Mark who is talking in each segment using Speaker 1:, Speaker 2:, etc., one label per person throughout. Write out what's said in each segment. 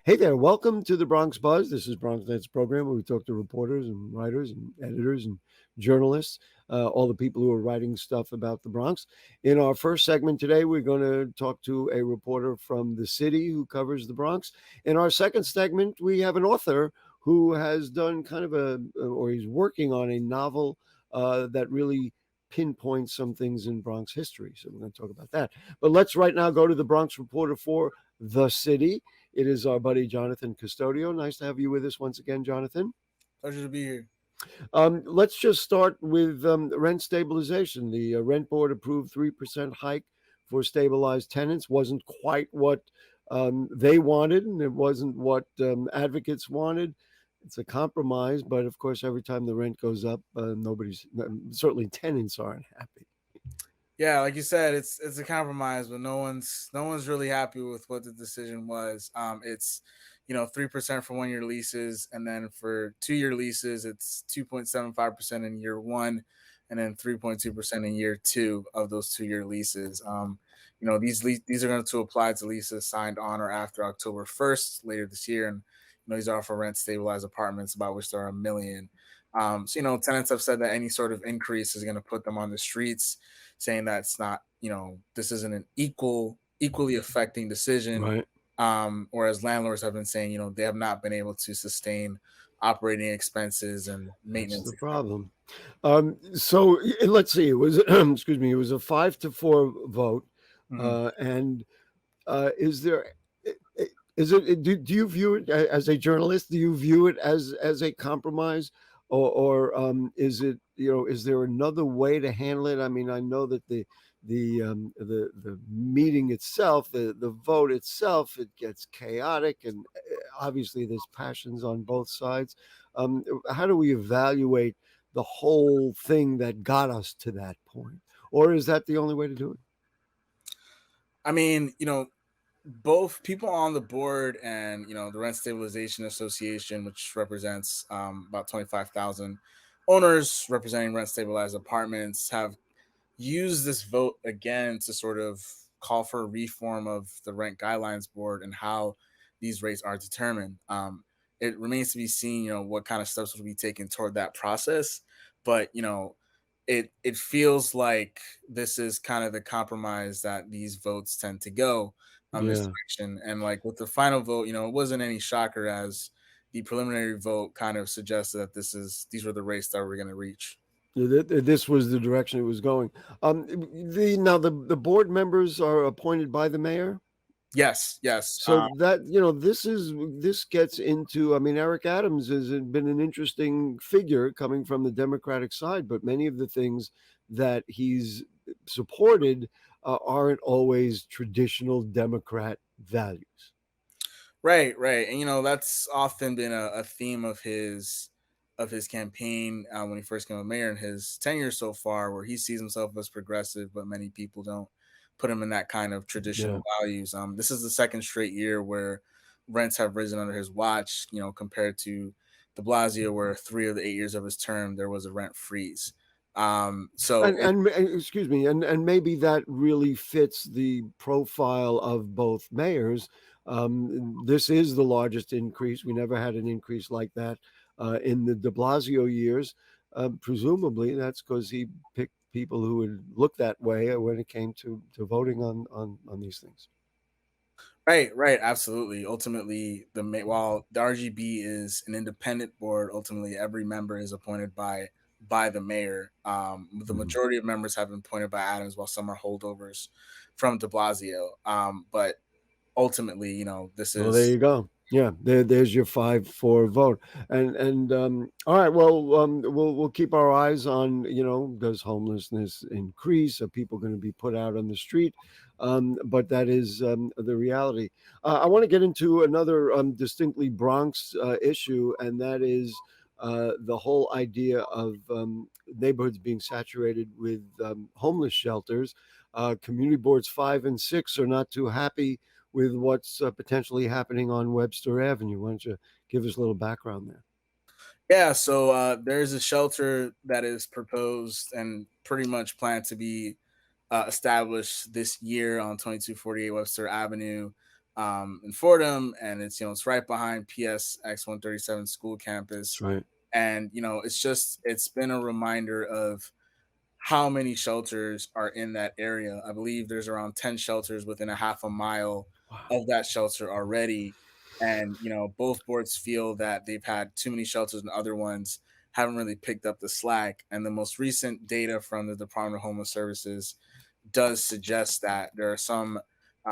Speaker 1: Hey there, welcome to the Bronx Buzz. This is Bronx Night's program where we talk to reporters and writers and editors and journalists, all the people who are writing stuff about the Bronx. In our first segment today, we're going to talk to a reporter from the city who covers the Bronx. In our second segment, we have an author who has done kind of or he's working on a novel that really pinpoints some things in Bronx history. So we're going to talk about that. But let's right now go to the Bronx Reporter for the city. It is our buddy Jonathan Custodio. Nice to have you with us once again, Jonathan.
Speaker 2: Pleasure to be here.
Speaker 1: Let's just start with rent stabilization. The rent board approved 3% hike for stabilized tenants. Wasn't quite what they wanted, and it wasn't what advocates wanted. It's a compromise, but of course, every time the rent goes up, certainly tenants aren't happy.
Speaker 2: Yeah, like you said, it's a compromise, but no one's really happy with what the decision was. It's 3% for 1 year leases, and then for 2 year leases, it's 2.75% in year one, and then 3.2% in year two of those 2 year leases. These are going to apply to leases signed on or after October 1st later this year, and these are for rent stabilized apartments, about which there are a million. Tenants have said that any sort of increase is going to put them on the streets, saying that it's not, this isn't an equally affecting decision.
Speaker 1: Right.
Speaker 2: Whereas landlords have been saying, they have not been able to sustain operating expenses and
Speaker 1: That's
Speaker 2: maintenance
Speaker 1: the
Speaker 2: expenses.
Speaker 1: problem. Let's see. It was excuse me. It was a 5-4 vote,
Speaker 2: Mhm.
Speaker 1: and is there? Is it? Do you view it as a journalist? Do you view it as a compromise, or is it? Is there another way to handle it? I mean, I know that the meeting itself, the vote itself, it gets chaotic, and obviously there's passions on both sides. How do we evaluate the whole thing that got us to that point, or is that the only way to do it?
Speaker 2: I mean, both people on the board and the Rent Stabilization Association, which represents about 25,000 owners representing rent stabilized apartments, have use this vote again to sort of call for a reform of the rent guidelines board and how these rates are determined. It remains to be seen, what kind of steps will be taken toward that process. But it feels like this is kind of the compromise that these votes tend to go this
Speaker 1: Yeah.
Speaker 2: direction. And like with the final vote, it wasn't any shocker as the preliminary vote kind of suggested that these were the rates that we're going to reach.
Speaker 1: Yeah, this was the direction it was going. The board members are appointed by the mayor,
Speaker 2: Yes, yes.
Speaker 1: so that this gets into. I mean, Eric Adams has been an interesting figure coming from the Democratic side, but many of the things that he's supported aren't always traditional Democrat values.
Speaker 2: Right, right, and that's often been a theme of his campaign when he first became a mayor and his tenure so far, where he sees himself as progressive, but many people don't put him in that kind of
Speaker 1: Yeah.
Speaker 2: traditional values. This is the second straight year where rents have risen under his watch. Compared to De Blasio, where 3 of the 8 years of his term there was a rent freeze. So
Speaker 1: And excuse me, and maybe that really fits the profile of both mayors. This is the largest increase. We never had an increase like that in the De Blasio years. Presumably, that's because he picked people who would look that way when it came to voting on these things.
Speaker 2: Right, right, absolutely. Ultimately, while the RGB is an independent board, ultimately every member is appointed by the mayor. The
Speaker 1: Mhm.
Speaker 2: majority of members have been appointed by Adams, while some are holdovers from De Blasio. But ultimately, this
Speaker 1: Well, there
Speaker 2: is
Speaker 1: you go. Yeah, there's your 5-4 vote, and all right. Well, we'll keep our eyes on. Does homelessness increase? Are people going to be put out on the street? But that is the reality. I want to get into another distinctly Bronx issue, and that is the whole idea of neighborhoods being saturated with homeless shelters. Community boards 5 and 6 are not too happy with what's potentially happening on Webster Avenue. Why don't you give us a little background there?
Speaker 2: yeah. So there's a shelter that is proposed and pretty much planned to be established this year on 2248 Webster Avenue. in Fordham, and it's right behind PSX 137 school
Speaker 1: That's
Speaker 2: campus.
Speaker 1: right.
Speaker 2: And it's been a reminder of how many shelters are in that area. I believe there's around 10 shelters within a half a mile
Speaker 1: Wow.
Speaker 2: of that shelter already. And both boards feel that they've had too many shelters and other ones haven't really picked up the slack. And the most recent data from the Department of Homeless Services does suggest that there are some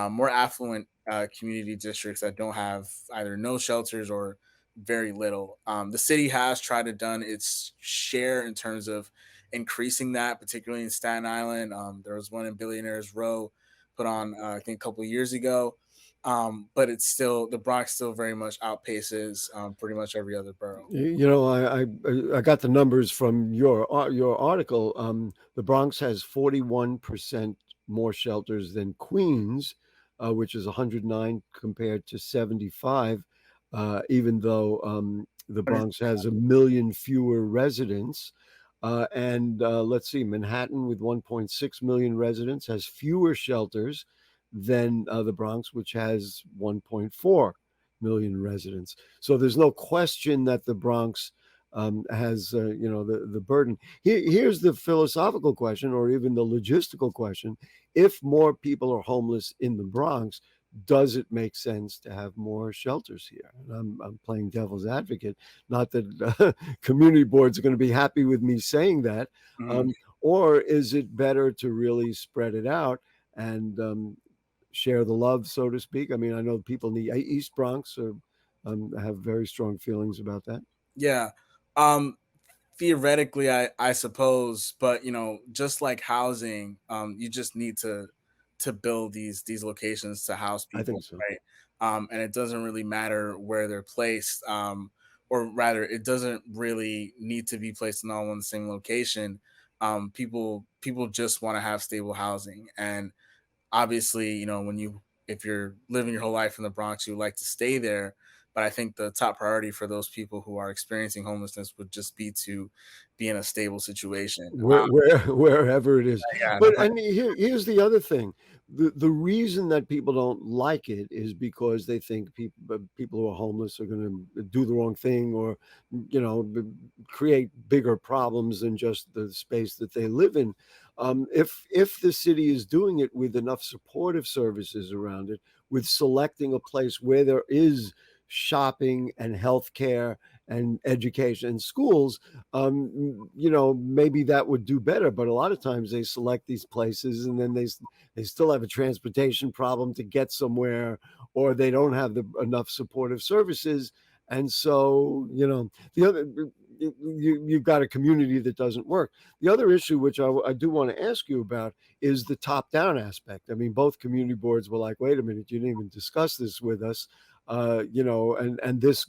Speaker 2: more affluent community districts that don't have either no shelters or very little. The city has tried to done its share in terms of increasing that, particularly in Staten Island. There was one in Billionaires Row put on, I think, a couple of years ago. But it's still the Bronx still very much outpaces pretty much every other borough.
Speaker 1: I got the numbers from your article. The Bronx has 41% more shelters than Queens, which is 109 compared to 75. Even though the Bronx has a million fewer residents. And let's see, Manhattan with 1.6 million residents has fewer shelters than the Bronx, which has 1.4 million residents. So there's no question that the Bronx has, the burden. Here's the philosophical question, or even the logistical question: if more people are homeless in the Bronx, does it make sense to have more shelters here? And I'm playing devil's advocate. Not that community boards are going to be happy with me saying that,
Speaker 2: Mhm.
Speaker 1: or is it better to really spread it out and share the love, so to speak? I mean, I know people in the East Bronx have very strong feelings about that.
Speaker 2: Yeah. Um, Theoretically, I suppose, but just like housing, you just need to build these locations to house
Speaker 1: I
Speaker 2: people,
Speaker 1: think so.
Speaker 2: right? And it doesn't really matter where they're placed, or rather, it doesn't really need to be placed in all one same location. People just want to have stable housing, and obviously, when you if you're living your whole life in the Bronx, you like to stay there. But I think the top priority for those people who are experiencing homelessness would just be to be in a stable situation.
Speaker 1: Wherever it is.
Speaker 2: Yeah, no,
Speaker 1: But and here's the other thing: the reason that people don't like it is because they think people who are homeless are going to do the wrong thing, or create bigger problems than just the space that they live in. If the city is doing it with enough supportive services around it, with selecting a place where there is shopping and healthcare and education and schools, maybe that would do better. But a lot of times they select these places and then they still have a transportation problem to get somewhere, or they don't have enough supportive services. And so, the other, you've got a community that doesn't work. The other issue, which I do want to ask you about, is the top down aspect. I mean, both community boards were like, wait a minute, you didn't even discuss this with us. And this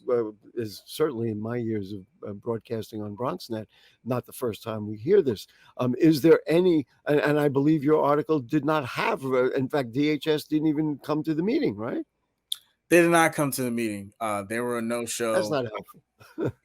Speaker 1: is certainly in my years of broadcasting on BronxNet, not the first time we hear this. Is there any, and I believe your article did not have, in fact, DHS didn't even come to the meeting, right?
Speaker 2: they did not come to the meeting. They were a no
Speaker 1: That's
Speaker 2: show.
Speaker 1: not helpful.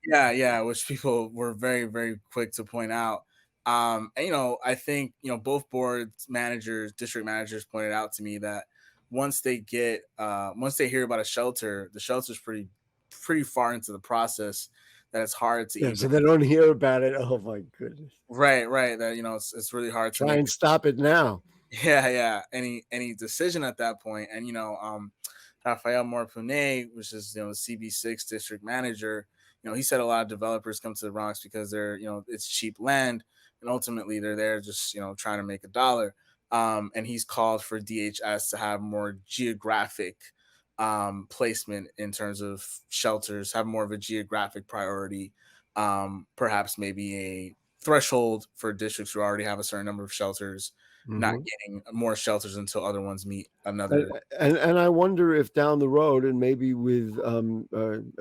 Speaker 2: Yeah, yeah, which people were very, very quick to point out. And I think both boards managers, district managers pointed out to me that once they hear about a shelter, the shelter's pretty far into the process, that it's hard to
Speaker 1: Yeah,
Speaker 2: even.
Speaker 1: so they don't hear about it. Oh my goodness.
Speaker 2: Right, that it's really hard to
Speaker 1: Try
Speaker 2: make.
Speaker 1: and stop it now.
Speaker 2: Yeah, any decision at that point. And Rafael Morpune, which is the CB6 district manager, he said a lot of developers come to the Bronx because they're it's cheap land, and ultimately they're there just trying to make a dollar. And he's called for DHS to have more geographic placement in terms of shelters, have more of a geographic priority, perhaps maybe a threshold for districts who already have a certain number of shelters, not
Speaker 1: Mhm.
Speaker 2: getting more shelters until other ones meet
Speaker 1: And,
Speaker 2: another.
Speaker 1: and I wonder if down the road, and maybe with,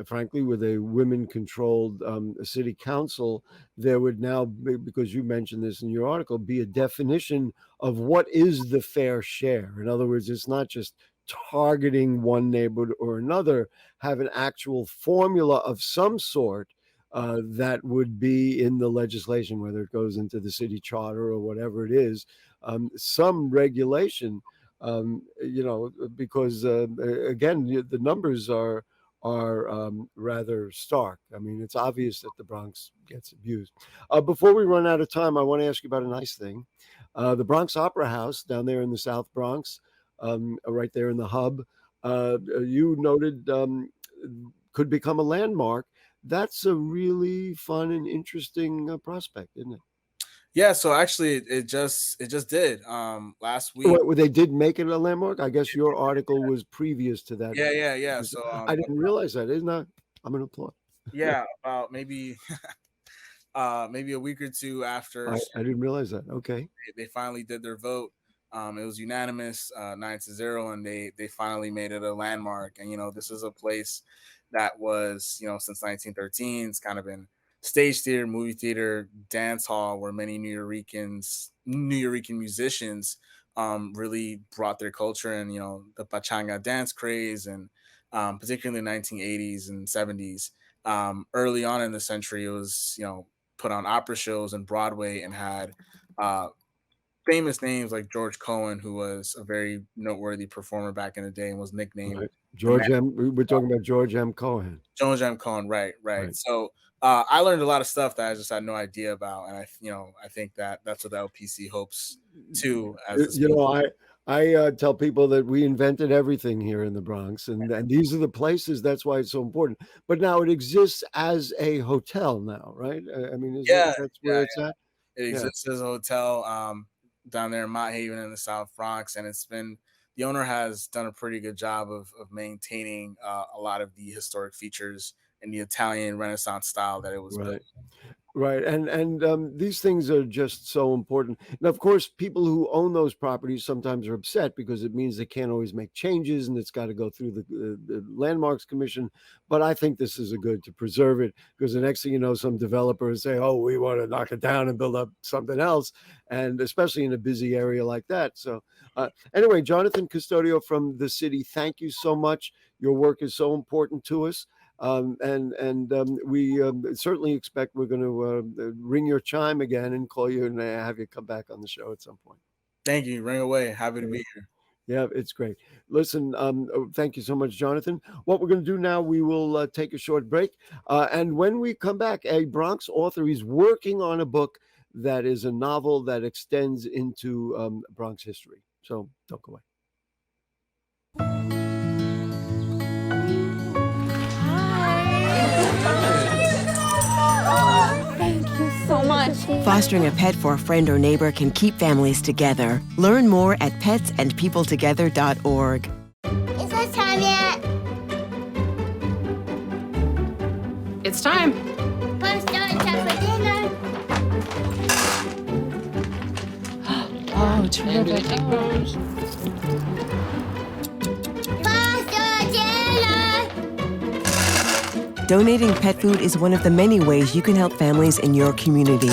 Speaker 1: frankly, with a women-controlled city council, there would now be, because you mentioned this in your article, be a definition of what is the fair share. In other words, it's not just targeting one neighborhood or another. Have an actual formula of some sort that would be in the legislation, whether it goes into the city charter or whatever it is, some regulation because again, the numbers are rather stark. I mean, it's obvious that the Bronx gets abused. Before we run out of time, I want to ask you about a nice thing. The Bronx Opera House down there in the South Bronx, right there in the hub, you noted could become a landmark. That's a really fun and interesting prospect, isn't it?
Speaker 2: Yeah, so actually it just did last week.
Speaker 1: They did make it a landmark. I guess your article was previous to that.
Speaker 2: Yeah. So
Speaker 1: I didn't realize that. Isn't that? I'm gonna applaud.
Speaker 2: yeah, about maybe a week or two after
Speaker 1: I didn't realize that. Okay.
Speaker 2: they finally did their vote. It was unanimous, 9-0, and they finally made it a landmark. And this is a place that was since 1913. It's kind of been stage theater, movie theater, dance hall, where many New Yorker musicians really brought their culture and the pachanga dance craze, and particularly in the 1980s and 70s. Early on in the century, it was put on opera shows and Broadway, and had uh, famous names like George Cohen, who was a very noteworthy performer back in the day and was nicknamed
Speaker 1: Right.
Speaker 2: the man.
Speaker 1: George M. We're talking about George M. Cohen.
Speaker 2: George M. Cohen, right.
Speaker 1: Right.
Speaker 2: So I learned a lot of stuff that I just had no idea about, and I think that that's what the LPC hopes to as the
Speaker 1: I tell people that we invented everything here in the Bronx, and these are the places. That's why it's so important. But now it exists as a hotel now, right? I mean,
Speaker 2: yeah,
Speaker 1: that's
Speaker 2: yeah,
Speaker 1: where it's at?
Speaker 2: it
Speaker 1: Yeah.
Speaker 2: exists as a hotel down there in Mott Haven in the South Bronx, and the owner has done a pretty good job of maintaining a lot of the historic features in the Italian Renaissance style that it was built.
Speaker 1: Right. Right, and these things are just so important. Now, of course, people who own those properties sometimes are upset because it means they can't always make changes, and it's got to go through the landmarks commission. But I think this is a good to preserve it, because the next thing you know, some developers say, "Oh, we want to knock it down and build up something else," and especially in a busy area like that. So, anyway, Jonathan Custodio from the city, thank you so much. Your work is so important to us. And we certainly expect we're going to ring your chime again and call you and have you come back on the show at some point.
Speaker 2: Thank you. Ring away. Happy to be here.
Speaker 1: Yeah, it's great. Listen, thank you so much, Jonathan. What we're going to do now, we will take a short break. And when we come back, a Bronx author is working on a book that is a novel that extends into Bronx history. So don't go away.
Speaker 3: Thank you so much.
Speaker 4: Fostering a pet for a friend or neighbor can keep families together. Learn more at petsandpeopletogether.org.
Speaker 3: Is it time yet?
Speaker 5: It's time.
Speaker 3: Pasta and time for dinner.
Speaker 5: Oh, terrific.
Speaker 3: Pasta dinner.
Speaker 4: Donating pet food is one of the many ways you can help families in your community.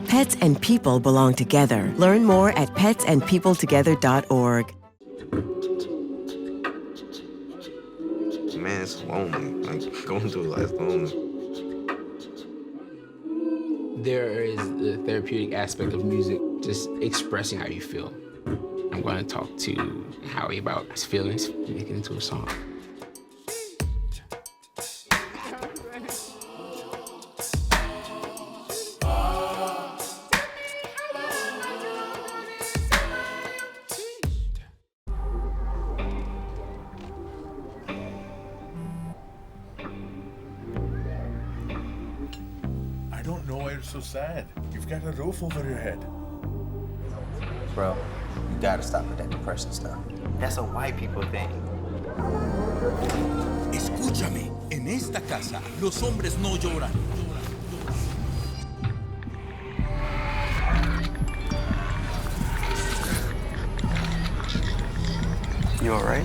Speaker 4: Pets and people belong together. Learn more at petsandpeopletogether.org.
Speaker 6: Man, it's lonely. Like, going through life lonely.
Speaker 7: There is the therapeutic aspect of music, just expressing how you feel. I'm going to talk to Howie about his feelings, make it into a song.
Speaker 8: I don't know why you're so sad. You've got a roof over your head.
Speaker 9: Bro, you gotta stop with that depression stuff. That's a white people thing.
Speaker 10: Escúchame, en esta casa los hombres no lloran.
Speaker 9: You alright?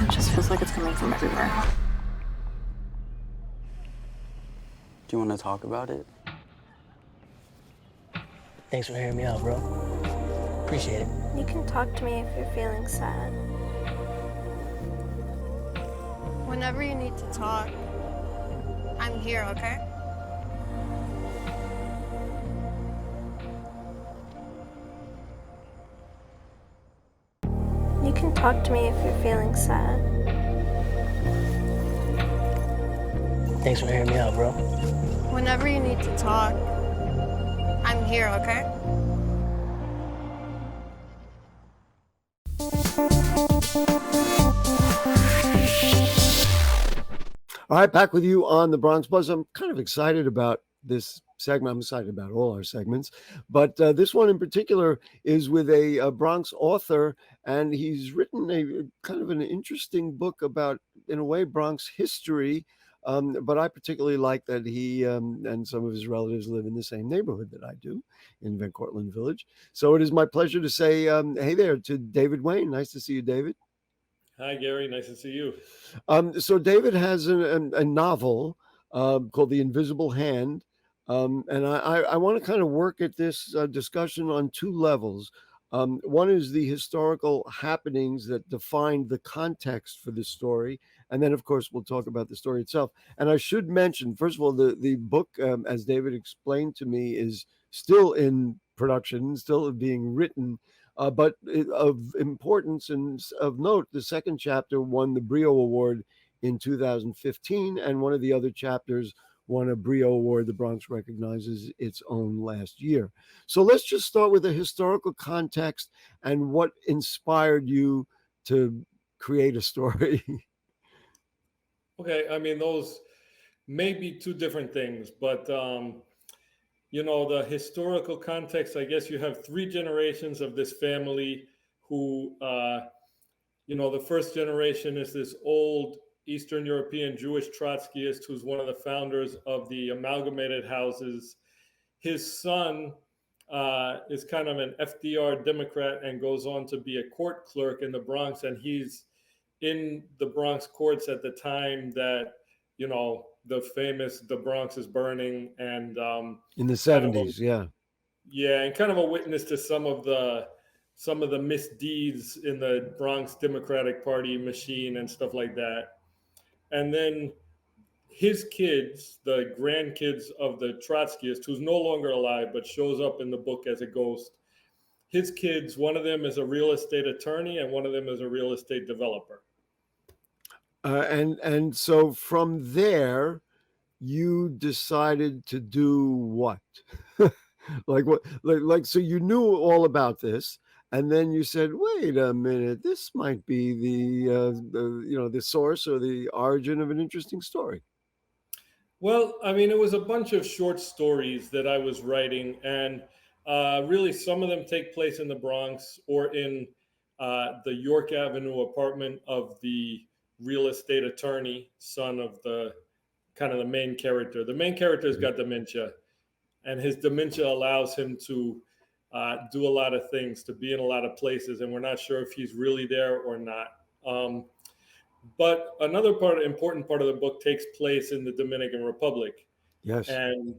Speaker 5: It just feels like it's coming from everywhere.
Speaker 9: Do you want to talk about it?
Speaker 11: Thanks for hearing me out, bro. Appreciate it.
Speaker 3: You can talk to me if you're feeling sad.
Speaker 12: Whenever you need to talk, I'm here, okay?
Speaker 3: You can talk to me if you're feeling sad.
Speaker 11: Thanks for hearing me out, bro.
Speaker 12: Whenever you need to talk, I'm here, okay?
Speaker 1: All right, back with you on the Bronx Buzz. I'm kind of excited about this segment. I'm excited about all our segments, but this one in particular is with a Bronx author, and he's written a kind of an interesting book about, in a way, Bronx history. But I particularly like that he and some of his relatives live in the same neighborhood that I do in Van Cortlandt Village. So it is my pleasure to say hey there to David Wayne. Nice to see you, David.
Speaker 13: Hi, Gary. Nice to see you.
Speaker 1: So David has a novel called The Invisible Hand. And I want to kind of work at this discussion on two levels. One is the historical happenings that defined the context for this story. And then, of course, we'll talk about the story itself. And I should mention, first of all, the book, as David explained to me, is still in production, still being written. But of importance and of note, the second chapter won the Brio Award in 2015, and one of the other chapters won a Brio Award the Bronx recognizes its own last year. So let's just start with the historical context and what inspired you to create a story.
Speaker 13: Okay, I mean, those may be two different things, but you know, the historical context, I guess you have three generations of this family who, you know, the first generation is this old Eastern European Jewish Trotskyist who's one of the founders of the amalgamated houses. His son is kind of an FDR Democrat and goes on to be a court clerk in the Bronx. And he's in the Bronx courts at the time that, you know, the famous "The Bronx is Burning" and
Speaker 1: in the 70s,
Speaker 13: yeah, and kind of a witness to some of the misdeeds in the Bronx Democratic Party machine and stuff like that. And then his kids, the grandkids of the Trotskyist, who's no longer alive but shows up in the book as a ghost. His kids, one of them is a real estate attorney and one of them is a real estate developer.
Speaker 1: And so from there, you decided to do what? Like what? Like so you knew all about this, and then you said, "Wait a minute, this might be the you know, the source or the origin of an interesting story."
Speaker 13: Well, I mean, it was a bunch of short stories that I was writing, and really some of them take place in the Bronx or in the York Avenue apartment of the real estate attorney, son of the kind of the main character. The main character's got dementia, and his dementia allows him to do a lot of things, to be in a lot of places, and we're not sure if he's really there or not. But another important part of the book takes place in the Dominican Republic.
Speaker 1: Yes.
Speaker 13: And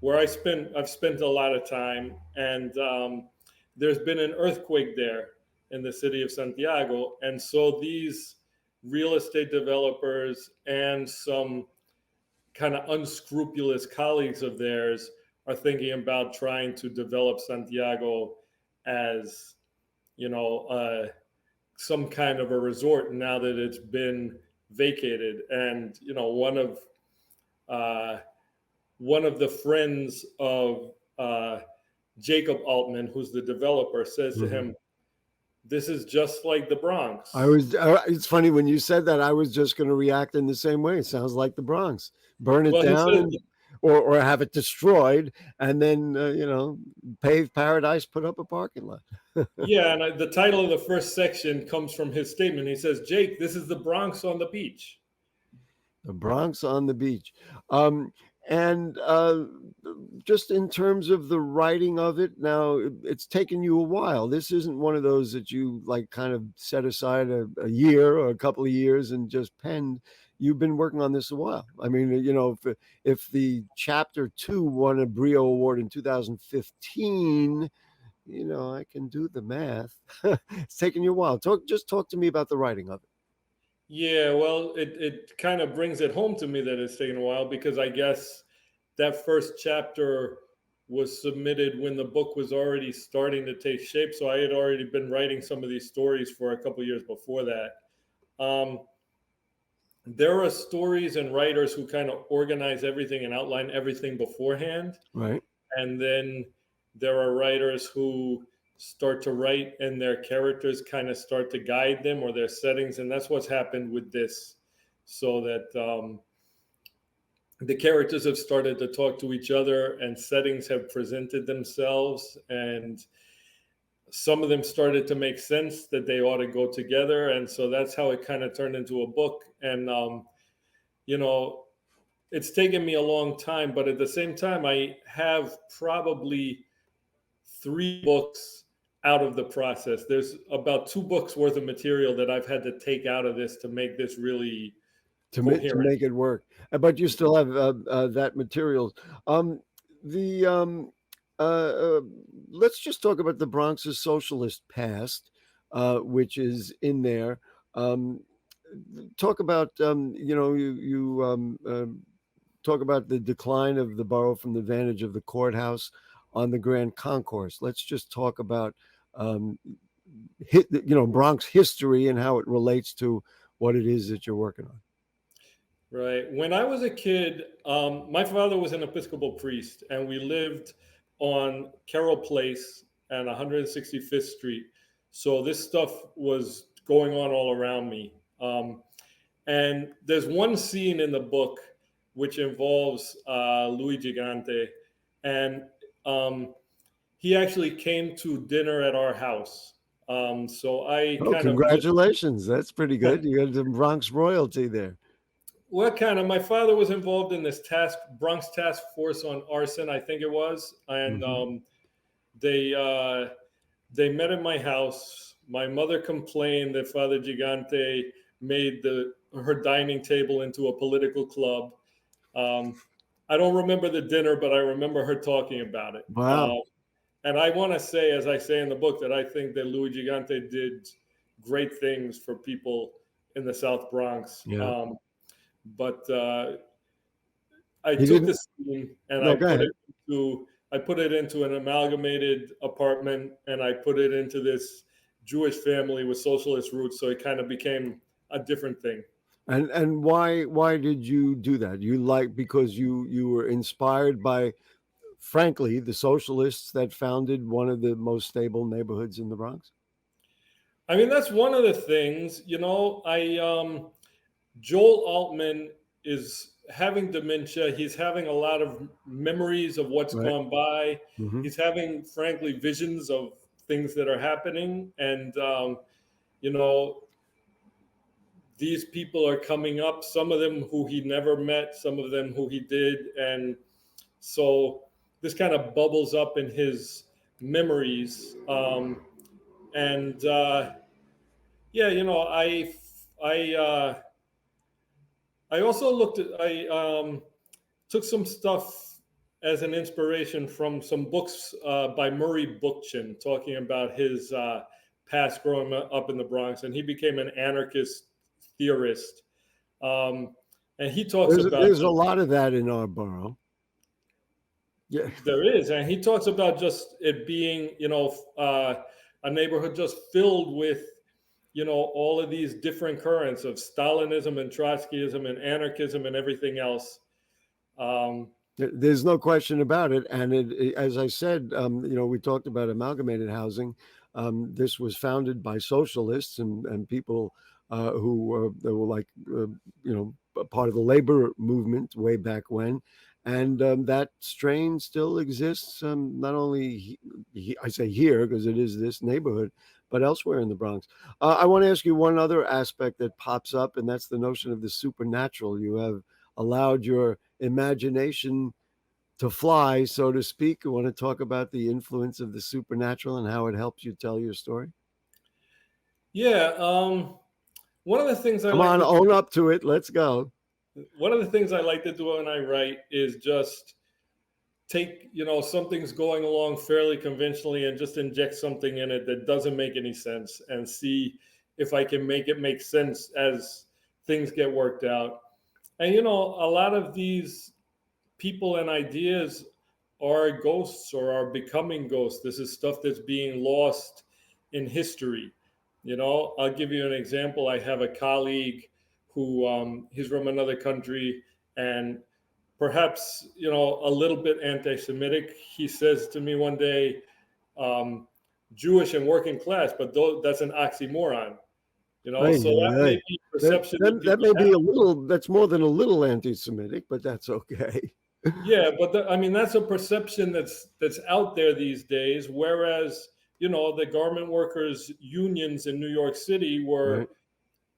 Speaker 13: where I've spent a lot of time, and there's been an earthquake there in the city of Santiago. And so these real estate developers and some kind of unscrupulous colleagues of theirs are thinking about trying to develop Santiago as, you know, some kind of a resort now that it's been vacated. And, you know, one of the friends of Jacob Altman, who's the developer, says to him, "This is just like the Bronx."
Speaker 1: It's funny when you said that, I was just going to react in the same way. It sounds like the Bronx. Burn it down or have it destroyed, and then, you know, pave paradise, put up a parking lot.
Speaker 13: Yeah, and the title of the first section comes from his statement. He says, "Jake, this is the Bronx on the beach."
Speaker 1: The Bronx on the beach. And just in terms of the writing of it, now it's taken you a while. This isn't one of those that you like kind of set aside a year or a couple of years and just penned. You've been working on this a while. I mean, you know, if the chapter 2 won a Brio Award in 2015, you know, I can do the math. It's taken you a while. Talk to me about the writing of it.
Speaker 13: Yeah, well, it kind of brings it home to me that it's taken a while, because I guess that first chapter was submitted when the book was already starting to take shape. So I had already been writing some of these stories for a couple years before that. There are stories and writers who kind of organize everything and outline everything beforehand.
Speaker 1: Right.
Speaker 13: And then there are writers who start to write and their characters kind of start to guide them, or their settings. And that's what's happened with this. So that the characters have started to talk to each other, and settings have presented themselves, and some of them started to make sense that they ought to go together. And so that's how it kind of turned into a book. And, you know, it's taken me a long time, but at the same time, I have probably 3 books out of the process. There's about 2 books worth of material that I've had to take out of this to make this really
Speaker 1: to make it work. But you still have that material. Let's just talk about the Bronx's socialist past, which is in there. Talk about talk about the decline of the borough from the vantage of the courthouse on the Grand Concourse. Let's just talk about Bronx history and how it relates to what it is that you're working on.
Speaker 13: Right. When I was a kid, my father was an Episcopal priest, and we lived on Carroll Place and 165th Street. So this stuff was going on all around me. And there's one scene in the book which involves Louis Gigante, and he actually came to dinner at our house. So I
Speaker 1: congratulations. That's pretty good. You got some Bronx royalty there.
Speaker 13: Well, kind of. My father was involved in this Bronx Task Force on Arson, I think it was, and they met at my house. My mother complained that Father Gigante made her dining table into a political club. I don't remember the dinner, but I remember her talking about it.
Speaker 1: Wow.
Speaker 13: And I want to say, as I say in the book, that I think that Louis Gigante did great things for people in the South Bronx.
Speaker 1: Yeah.
Speaker 13: But I took this scene and I put it into an amalgamated apartment, and I put it into this Jewish family with socialist roots. So it kind of became a different thing.
Speaker 1: And why did you do that? Because you were inspired by, frankly, the socialists that founded one of the most stable neighborhoods in the Bronx?
Speaker 13: I mean, that's one of the things, Joel Altman is having dementia. He's having a lot of memories of what's gone by. Mm-hmm. He's having, frankly, visions of things that are happening. And, these people are coming up, some of them who he never met, some of them who he did. And so this kind of bubbles up in his memories. I also took some stuff as an inspiration from some books by Murray Bookchin, talking about his past growing up in the Bronx, and he became an anarchist theorist. And he talks about
Speaker 1: there's a lot of that in our borough. Yeah,
Speaker 13: there is, and he talks about just it being, a neighborhood just filled with, all of these different currents of Stalinism and Trotskyism and anarchism and everything else.
Speaker 1: There's no question about it. And as I said, we talked about amalgamated housing. This was founded by socialists and people who were like, part of the labor movement way back when. And that strain still exists, not only, I say here, because it is this neighborhood, but elsewhere in the Bronx. I want to ask you one other aspect that pops up, and that's the notion of the supernatural. You have allowed your imagination to fly, so to speak. You want to talk about the influence of the supernatural and how it helps you tell your story?
Speaker 13: Yeah. One of the things
Speaker 1: own up to it. Let's go.
Speaker 13: One of the things I like to do when I write is just take, something's going along fairly conventionally and just inject something in it that doesn't make any sense and see if I can make it make sense as things get worked out. And, a lot of these people and ideas are ghosts or are becoming ghosts. This is stuff that's being lost in history. You know, I'll give you an example. I have a colleague who he's from another country and perhaps, you know, a little bit anti-Semitic. He says to me one day, Jewish and working class, but that's an oxymoron. You know, so that may be perception.
Speaker 1: That may be a little, that's more than a little anti-Semitic, but that's okay.
Speaker 13: Yeah, but I mean, that's a perception that's out there these days. Whereas, you know, the garment workers unions in New York City were
Speaker 1: Right.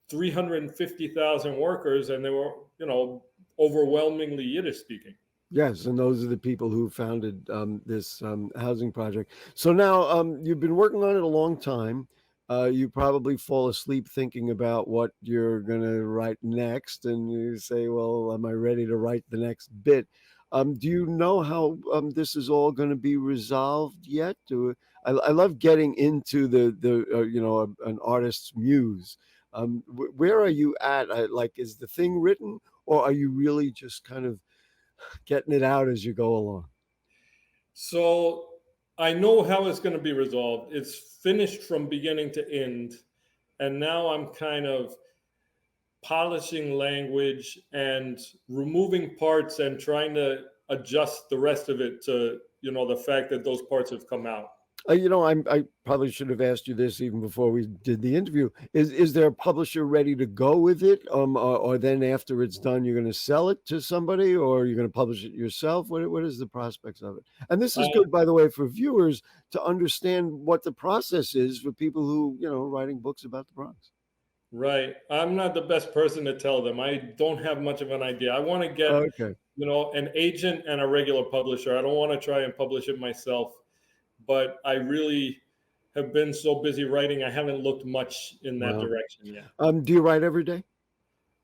Speaker 13: 350,000 workers, and they were, you know, overwhelmingly Yiddish speaking.
Speaker 1: Yes, and those are the people who founded this housing project. So now you've been working on it a long time. You probably fall asleep thinking about what you're going to write next, and you say, well, am I ready to write the next bit? Do you know how this is all going to be resolved yet? I love getting into the you know, an artist's muse. Where are you at? Like, is the thing written, or are you really just kind of getting it out as you go along?
Speaker 13: So I know how it's going to be resolved. It's finished from beginning to end. And now I'm kind of polishing language and removing parts and trying to adjust the rest of it to, you know, the fact that those parts have come out.
Speaker 1: You know, I probably should have asked you this even before we did the interview. Is there a publisher ready to go with it? Or then after it's done, you're going to sell it to somebody, or you're going to publish it yourself? What is the prospects of it? And this is good, by the way, for viewers to understand what the process is for people who, you know, writing books about the Bronx.
Speaker 13: Right. I'm not the best person to tell them. I don't have much of an idea. I want to get, you know, an agent and a regular publisher. I don't want to try and publish it myself. But I really have been so busy writing, I haven't looked much in that direction yet.
Speaker 1: Do you write every day?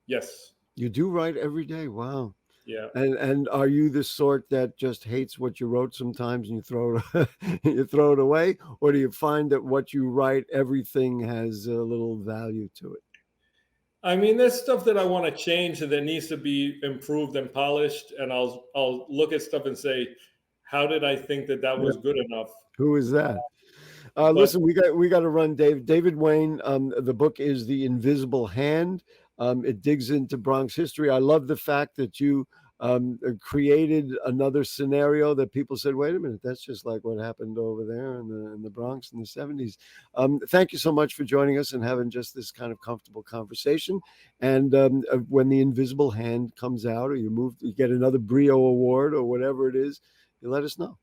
Speaker 13: Yes.
Speaker 1: You do write every day? Wow.
Speaker 13: Yeah.
Speaker 1: And are you the sort that just hates what you wrote sometimes and you throw it you throw it away, or do you find that what you write, everything has a little value to it?
Speaker 13: I mean, there's stuff that I want to change and that needs to be improved and polished, and I'll look at stuff and say, how did I think that was good enough?
Speaker 1: Who is that? Listen, we got to run, Dave. David Wayne. The book is The Invisible Hand. It digs into Bronx history. I love the fact that you created another scenario that people said, "Wait a minute, that's just like what happened over there in the Bronx in the '70s." Thank you so much for joining us and having just this kind of comfortable conversation. And when The Invisible Hand comes out, or you get another Brio Award or whatever it is, you let us know.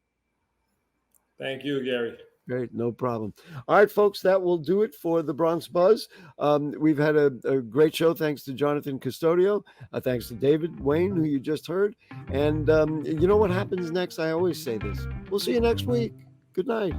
Speaker 13: Thank you, Gary.
Speaker 1: Great, no problem. All right, folks, that will do it for the Bronx Buzz. We've had a great show. Thanks to Jonathan Custodio. Thanks to David Wayne, who you just heard. And you know what happens next? I always say this. We'll see you next week. Good night.